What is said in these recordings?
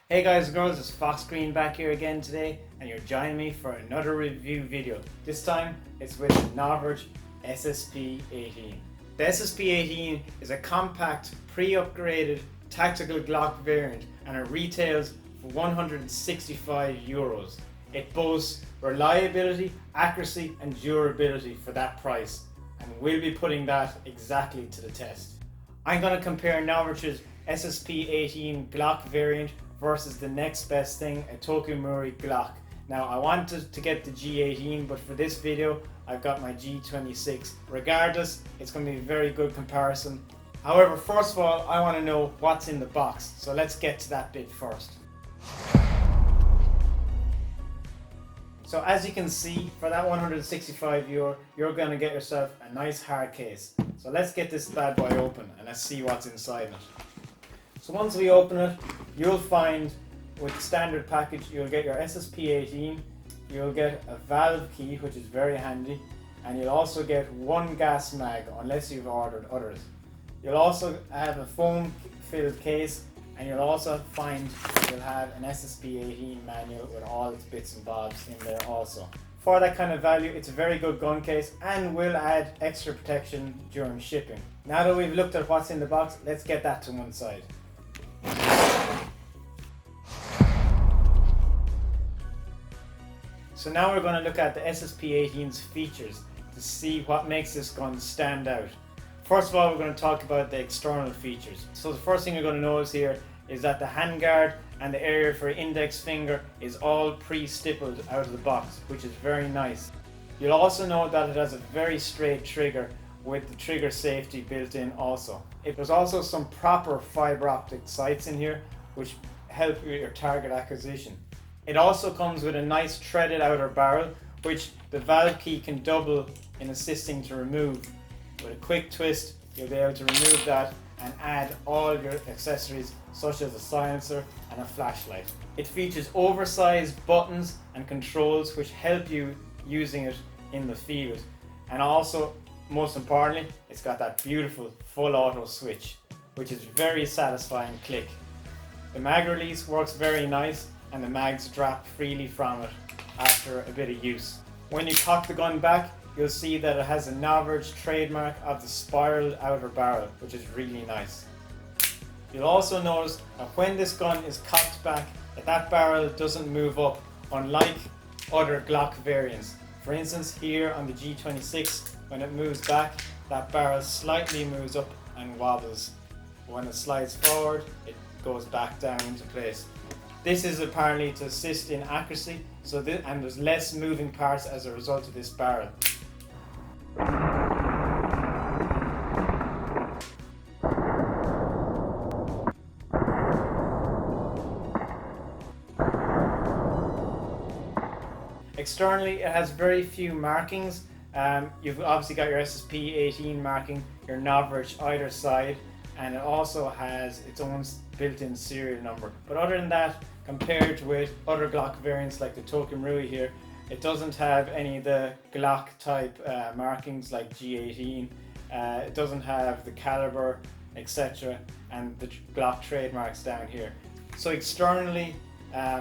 Hey guys and girls, it's Fox Green back here again today, and you're joining me for another review video. This time it's with the Novritsch SSP18. The SSP18 is a compact, pre-upgraded tactical Glock variant, and it retails for €165. It boasts reliability, accuracy and durability for that price, and we'll be putting that exactly to the test. I'm going to compare Novritsch's SSP18 Glock variant versus the next best thing, a Marui Glock. Now I wanted to get the G18, but for this video I've got my G26. Regardless, it's going to be a very good comparison. However, first of all, I want to know what's in the box, so let's get to that bit first. So as you can see, for that €165, you're going to get yourself a nice hard case. So let's get this bad boy open and let's see what's inside it. So once we open it, you'll find with the standard package, you'll get your SSP18, you'll get a valve key, which is very handy, and you'll also get one gas mag unless you've ordered others. You'll also have a foam filled case, and you'll also find you'll have an SSP18 manual with all its bits and bobs in there also. For that kind of value, it's a very good gun case and will add extra protection during shipping. Now that we've looked at what's in the box, let's get that to one side. So now we're going to look at the SSP18's features to see what makes this gun stand out. First of all, we're going to talk about the external features. So the first thing you're going to notice here is that the handguard and the area for index finger is all pre-stippled out of the box, which is very nice. You'll also note that it has a very straight trigger with the trigger safety built in also. There's also some proper fiber optic sights in here which help with your target acquisition. It also comes with a nice threaded outer barrel, which the valve key can double in assisting to remove. With a quick twist, you'll be able to remove that and add all your accessories such as a silencer and a flashlight. It features oversized buttons and controls which help you using it in the field. And also, most importantly, it's got that beautiful full auto switch, which is very satisfying click. The mag release works very nice, and the mags drop freely from it after a bit of use. When you cock the gun back, you'll see that it has a Novritsch trademark of the spiraled outer barrel, which is really nice. You'll also notice that when this gun is cocked back, that barrel doesn't move up, unlike other Glock variants. For instance, here on the G26, when it moves back, that barrel slightly moves up and wobbles. When it slides forward, it goes back down into place. This is apparently to assist in accuracy, and there's less moving parts as a result of this barrel. Externally, it has very few markings. You've obviously got your SSP18 marking, your Novritsch either side, and it also has its own built-in serial number. But other than that, compared with other Glock variants like the Marui here, it doesn't have any of the Glock type markings like G18. It doesn't have the caliber, etc., and the Glock trademarks down here. So externally,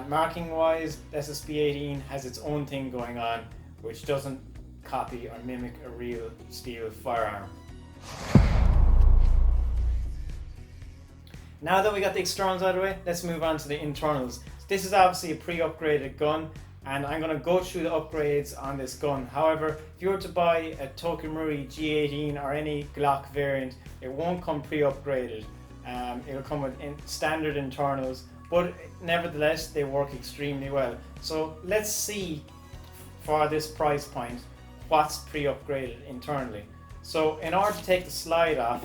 marking wise, SSP18 has its own thing going on, which doesn't copy or mimic a real steel firearm. Now that we got the externals out of the way, let's move on to the internals. This is obviously a pre-upgraded gun, and I'm going to go through the upgrades on this gun. However, if you were to buy a Marui G18 or any Glock variant, it won't come pre-upgraded. It'll come with standard internals, but nevertheless they work extremely well. So let's see, for this price point, what's pre-upgraded internally. So in order to take the slide off,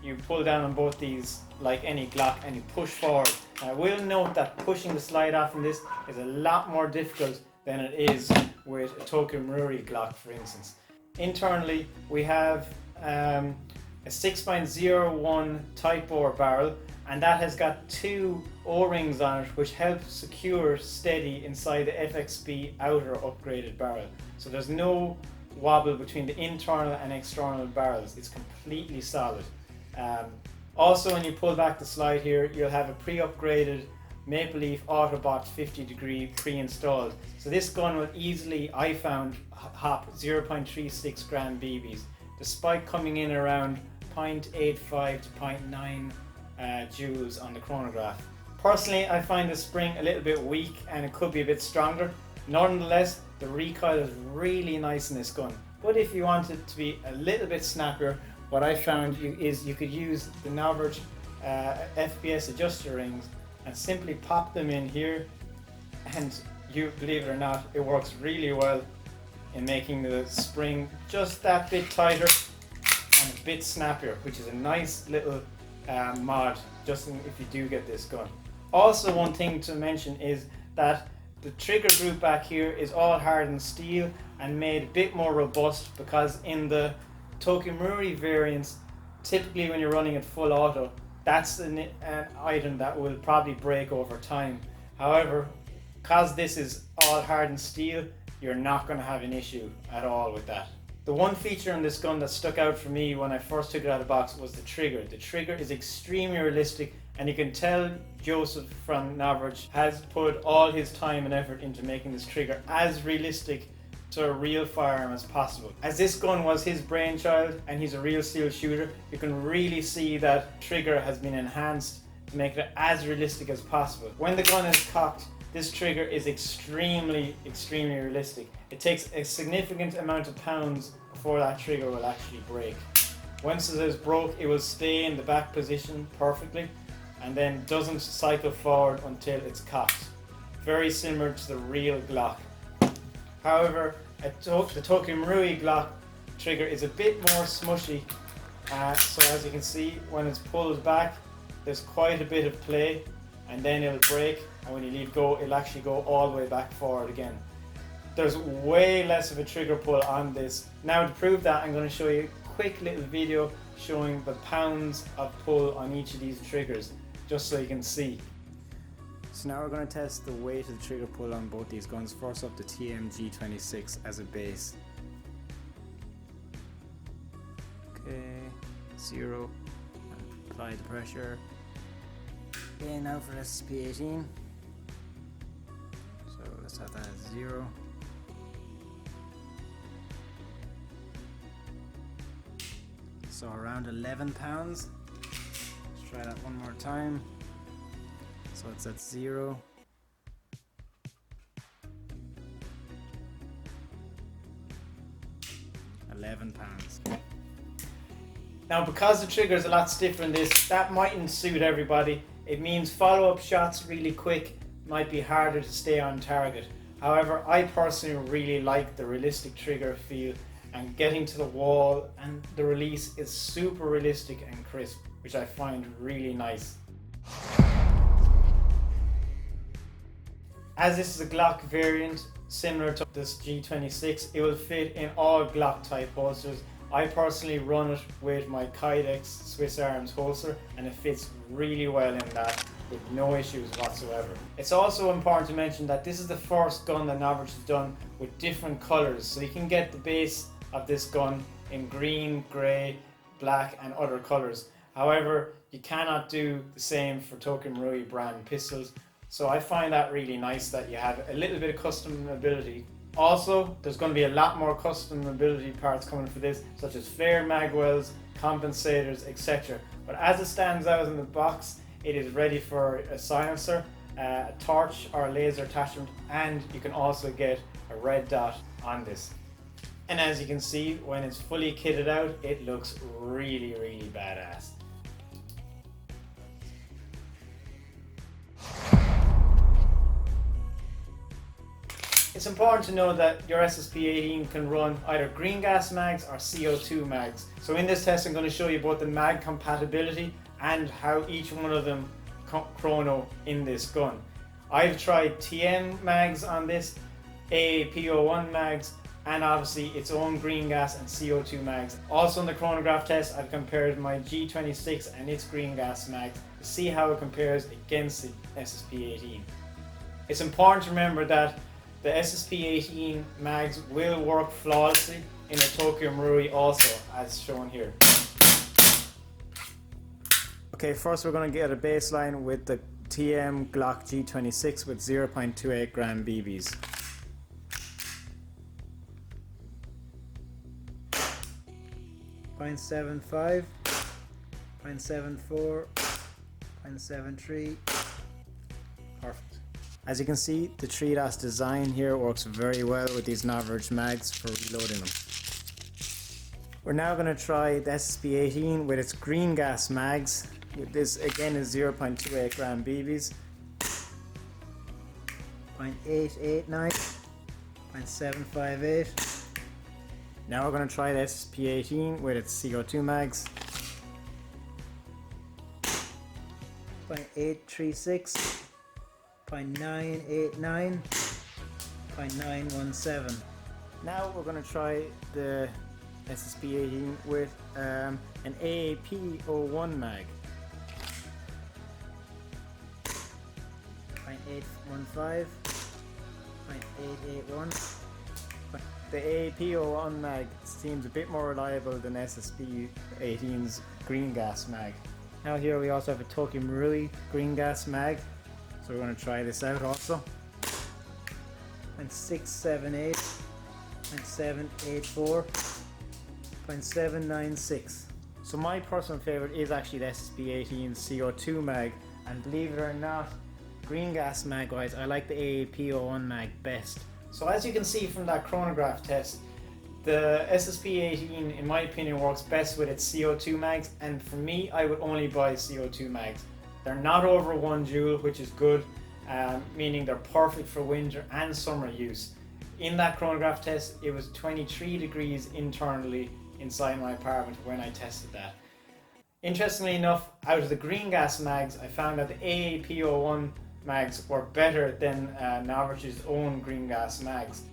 you pull down on both these like any Glock and you push forward. I will note that pushing the slide off in this is a lot more difficult than it is with a Marui Glock, for instance. Internally, we have a 6.01 Type bore barrel, and that has got two O-rings on it which help secure steady inside the FXB outer upgraded barrel. So there's no wobble between the internal and external barrels. It's completely solid. Also, when you pull back the slide here, you'll have a pre-upgraded Maple Leaf Autobot 50° pre-installed. So this gun will easily, I found, hop 0.36 gram BBs, despite coming in around 0.85 to 0.9 joules on the chronograph. Personally, I find the spring a little bit weak and it could be a bit stronger. Nonetheless, the recoil is really nice in this gun. But if you want it to be a little bit snappier, what I found is you could use the Novritsch FPS adjuster rings and simply pop them in here, and you believe it or not, it works really well in making the spring just that bit tighter and a bit snappier, which is a nice little mod just if you do get this gun. Also, one thing to mention is that the trigger group back here is all hardened steel and made a bit more robust, because in the Tokyo Marui variants, typically when you're running at full auto, that's an item that will probably break over time. However, because this is all hardened steel, you're not going to have an issue at all with that. The one feature on this gun that stuck out for me when I first took it out of the box was the trigger. The trigger is extremely realistic, and you can tell Joseph from Novritsch has put all his time and effort into making this trigger as realistic to a real firearm as possible. As this gun was his brainchild and he's a real steel shooter, you can really see that trigger has been enhanced to make it as realistic as possible. When the gun is cocked, this trigger is extremely realistic. It takes a significant amount of pounds before that trigger will actually break. Once it is broke, it will stay in the back position perfectly and then doesn't cycle forward until it's cocked. Very similar to the real Glock. However, the Tokyo Marui Glock trigger is a bit more smushy, so as you can see, when it's pulled back, there's quite a bit of play, and then it'll break, and when you leave go, it'll actually go all the way back forward again. There's way less of a trigger pull on this. Now, to prove that, I'm going to show you a quick little video showing the pounds of pull on each of these triggers, just so you can see. So now we're going to test the weight of the trigger pull on both these guns. First up, the TMG26 as a base. Okay, 0. Apply the pressure. Okay, now for SSP18. So let's have that at 0. So around 11 pounds. Let's try that one more time. So it's at 0. £11. Now, because the trigger is a lot stiffer than this, that mightn't suit everybody. It means follow-up shots really quick might be harder to stay on target. However, I personally really like the realistic trigger feel, and getting to the wall and the release is super realistic and crisp, which I find really nice. As this is a Glock variant, similar to this G26, it will fit in all Glock type holsters. I personally run it with my Kydex Swiss Arms holster, and it fits really well in that with no issues whatsoever. It's also important to mention that this is the first gun that Novritsch has done with different colors, so you can get the base of this gun in green, grey, black and other colors. However, you cannot do the same for Tokyo Marui brand pistols. So I find that really nice that you have a little bit of customability. Also, there's going to be a lot more customability parts coming for this, such as flare magwells, compensators, etc. But as it stands out in the box, it is ready for a silencer, a torch or laser attachment, and you can also get a red dot on this. And as you can see, when it's fully kitted out, it looks really badass. It's important to know that your SSP18 can run either green gas mags or CO2 mags. So in this test I'm going to show you both the mag compatibility and how each one of them chrono in this gun. I've tried TN mags on this, AAPO1 mags, and obviously its own green gas and CO2 mags. Also in the chronograph test I've compared my G26 and its green gas mags to see how it compares against the SSP18. It's important to remember that the SSP18 mags will work flawlessly in a Tokyo Marui also, as shown here. Okay, first we're going to get a baseline with the TM Glock G26 with 0.28 gram BBs. .75, .74, .73. Perfect. As you can see, the 3-DOS design here works very well with these Novritsch mags for reloading them. We're now going to try the SSP18 with its green gas mags. This again is 0.28 gram BBs. 0.889, 0.758. Now we're going to try the SSP18 with its CO2 mags. 0.836, 0.989, 0.917. Now we're going to try the SSP18 with an AAP01 mag. 0.815, 0.881. The AAP01 mag seems a bit more reliable than SSP18's green gas mag. Now here we also have a Marui green gas mag, so we're going to try this out also. 0.678, 0.784, 0.796. So my personal favourite is actually the SSP18 CO2 mag, and believe it or not, green gas mag wise, I like the AAP01 mag best. So as you can see from that chronograph test, the SSP18 in my opinion works best with its CO2 mags, and for me I would only buy CO2 mags. They're not over 1 joule, which is good, meaning they're perfect for winter and summer use. In that chronograph test it was 23 degrees internally inside my apartment when I tested that. Interestingly enough, out of the green gas mags I found that the AAP01 mags were better than Novritsch's own green gas mags.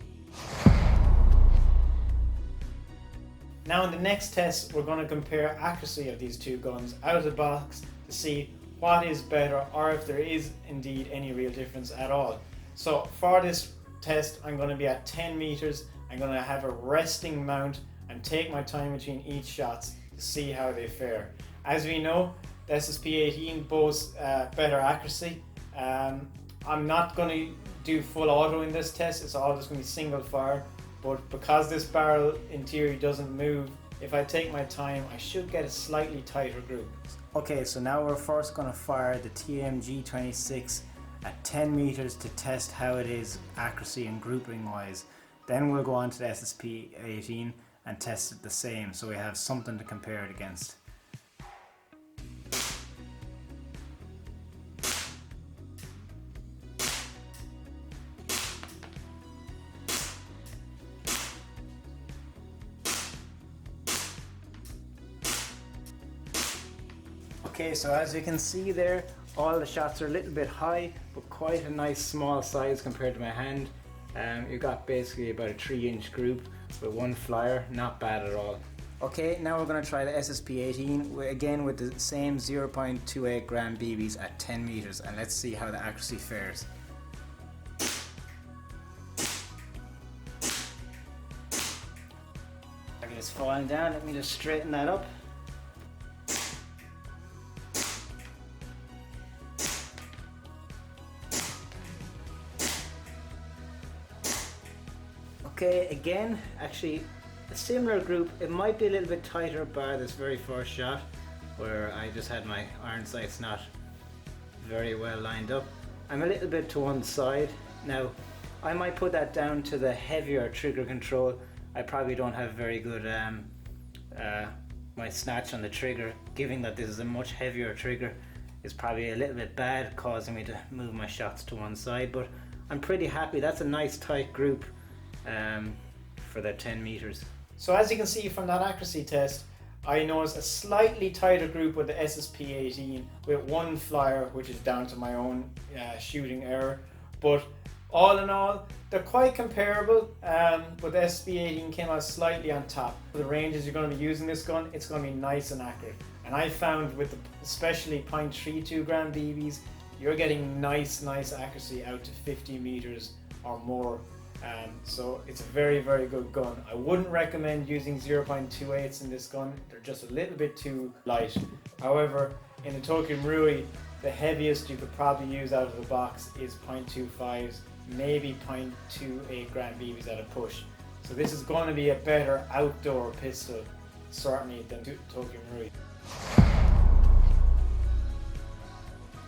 Now in the next test we're going to compare accuracy of these two guns out of the box to see what is better, or if there is indeed any real difference at all. So for this test I'm going to be at 10 meters, I'm going to have a resting mount and take my time between each shots to see how they fare. As we know, the SSP18 boasts better accuracy. I'm not going to do full auto in this test, it's all just going to be single fire, but because this barrel in theory doesn't move, if I take my time I should get a slightly tighter group. Okay, so now we're first going to fire the TMG26 at 10 meters to test how it is accuracy and grouping wise. Then we'll go on to the SSP18 and test it the same, so we have something to compare it against. Okay, so as you can see there, all the shots are a little bit high, but quite a nice small size compared to my hand. You've got basically about a 3-inch group with one flyer, not bad at all. Okay, now we're going to try the SSP18 again with the same 0.28 gram BBs at 10 meters, and let's see how the accuracy fares. It's falling down, let me just straighten that up. Okay, again, actually a similar group. It might be a little bit tighter by this very first shot where I just had my iron sights not very well lined up. I'm a little bit to one side. Now, I might put that down to the heavier trigger control. I probably don't have very good my snatch on the trigger, given that this is a much heavier trigger, is probably a little bit bad, causing me to move my shots to one side, but I'm pretty happy. That's a nice tight group for the 10 meters. So as you can see from that accuracy test, I noticed a slightly tighter group with the SSP18 with one flyer, which is down to my own shooting error, but all in all they're quite comparable, but the SSP18 came out slightly on top. For the ranges you're going to be using this gun, it's going to be nice and accurate, and I found with the, especially 0.32 gram BBs, you're getting nice accuracy out to 50 meters or more. So it's a very good gun. I wouldn't recommend using 0.28s in this gun, they're just a little bit too light. However, in the Marui, the heaviest you could probably use out of the box is 0.25s, maybe 0.28 gram BBs at a push. So this is going to be a better outdoor pistol, certainly, than Tokyo Marui.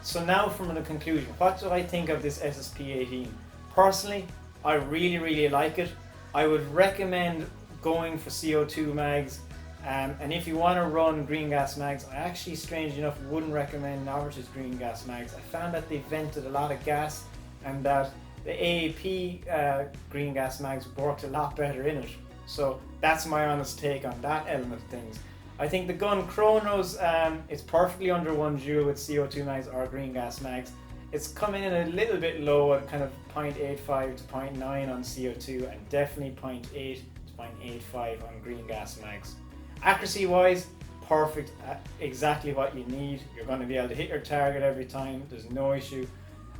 So now from the conclusion, what do I think of this SSP18? Personally, I really like it. I would recommend going for CO2 mags, and if you want to run green gas mags, I actually, strangely enough, wouldn't recommend Novrich's green gas mags. I found that they vented a lot of gas, and that the AAP green gas mags worked a lot better in it. So that's my honest take on that element of things. I think the gun Chronos is perfectly under 1 joule with CO2 mags or green gas mags. It's coming in a little bit low at kind of 0.85 to 0.9 on CO2, and definitely 0.8 to 0.85 on green gas mags. Accuracy wise, perfect, exactly what you need. You're going to be able to hit your target every time, there's no issue.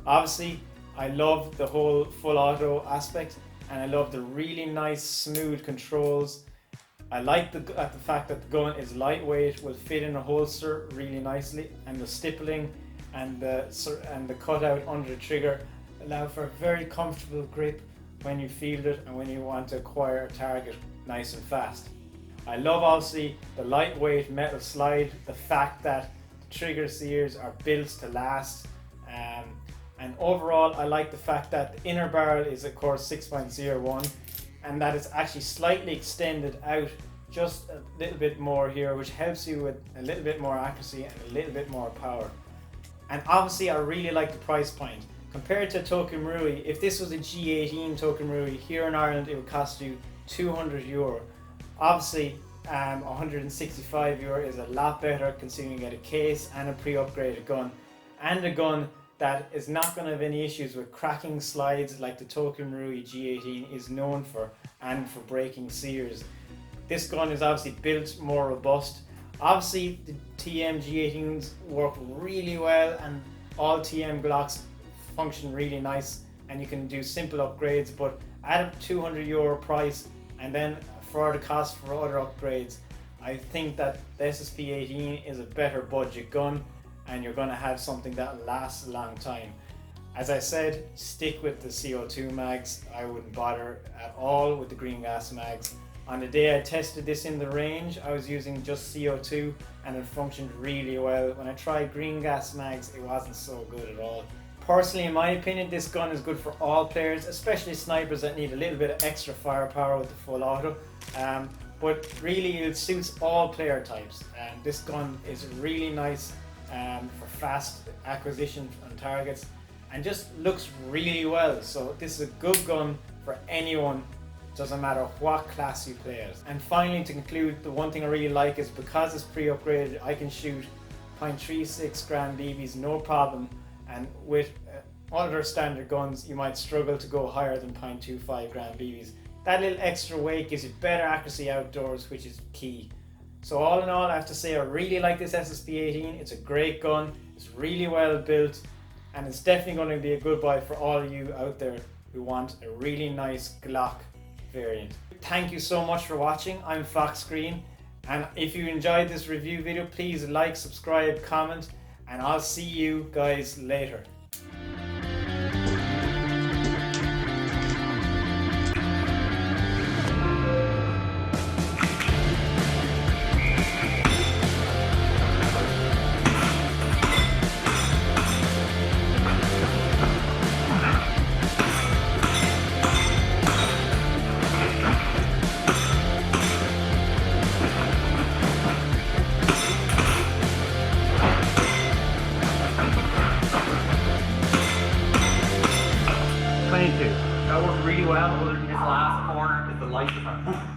Obviously, I love the whole full auto aspect, and I love the really nice smooth controls. I like the fact that the gun is lightweight, will fit in a holster really nicely, and the stippling and the cutout under the trigger allow for a very comfortable grip when you field it and when you want to acquire a target nice and fast. I love obviously the lightweight metal slide, the fact that the trigger sears are built to last, and overall I like the fact that the inner barrel is of course 6.01 and that it's actually slightly extended out just a little bit more here, which helps you with a little bit more accuracy and a little bit more power. And obviously I really like the price point. Compared to Tokyo Marui, if this was a G18 Tokyo Marui here in Ireland, it would cost you €200. Obviously, €165 is a lot better considering you get a case and a pre-upgraded gun, and a gun that is not going to have any issues with cracking slides like the Tokyo Marui G18 is known for, and for breaking sears. This gun is obviously built more robust. Obviously the TM G18s work really well, and all TM Glocks function really nice, and you can do simple upgrades, but at a €200 price and then for the cost for other upgrades, I think that the SSP18 is a better budget gun, and you're going to have something that lasts a long time. As I said, stick with the CO2 mags. I wouldn't bother at all with the green gas mags. On the day I tested this in the range, I was using just CO2 and it functioned really well. When I tried green gas mags, it wasn't so good at all. Personally, in my opinion, this gun is good for all players, especially snipers that need a little bit of extra firepower with the full auto. But really it suits all player types. This gun is really nice for fast acquisition on targets and just looks really well. So this is a good gun for anyone. Doesn't matter what class you play as. And finally, to conclude, the one thing I really like is because it's pre-upgraded, I can shoot 0.36 gram BBs no problem, and with other standard guns you might struggle to go higher than 0.25 gram BBs. That little extra weight gives you better accuracy outdoors, which is key. So all in all, I have to say I really like this SSP18. It's a great gun, it's really well built, and it's definitely going to be a good buy for all of you out there who want a really nice Glock variant. Thank you so much for watching. I'm Fox Green, and if you enjoyed this review video, please like, subscribe, comment, and I'll see you guys later. That worked really well, other than this last corner is the light.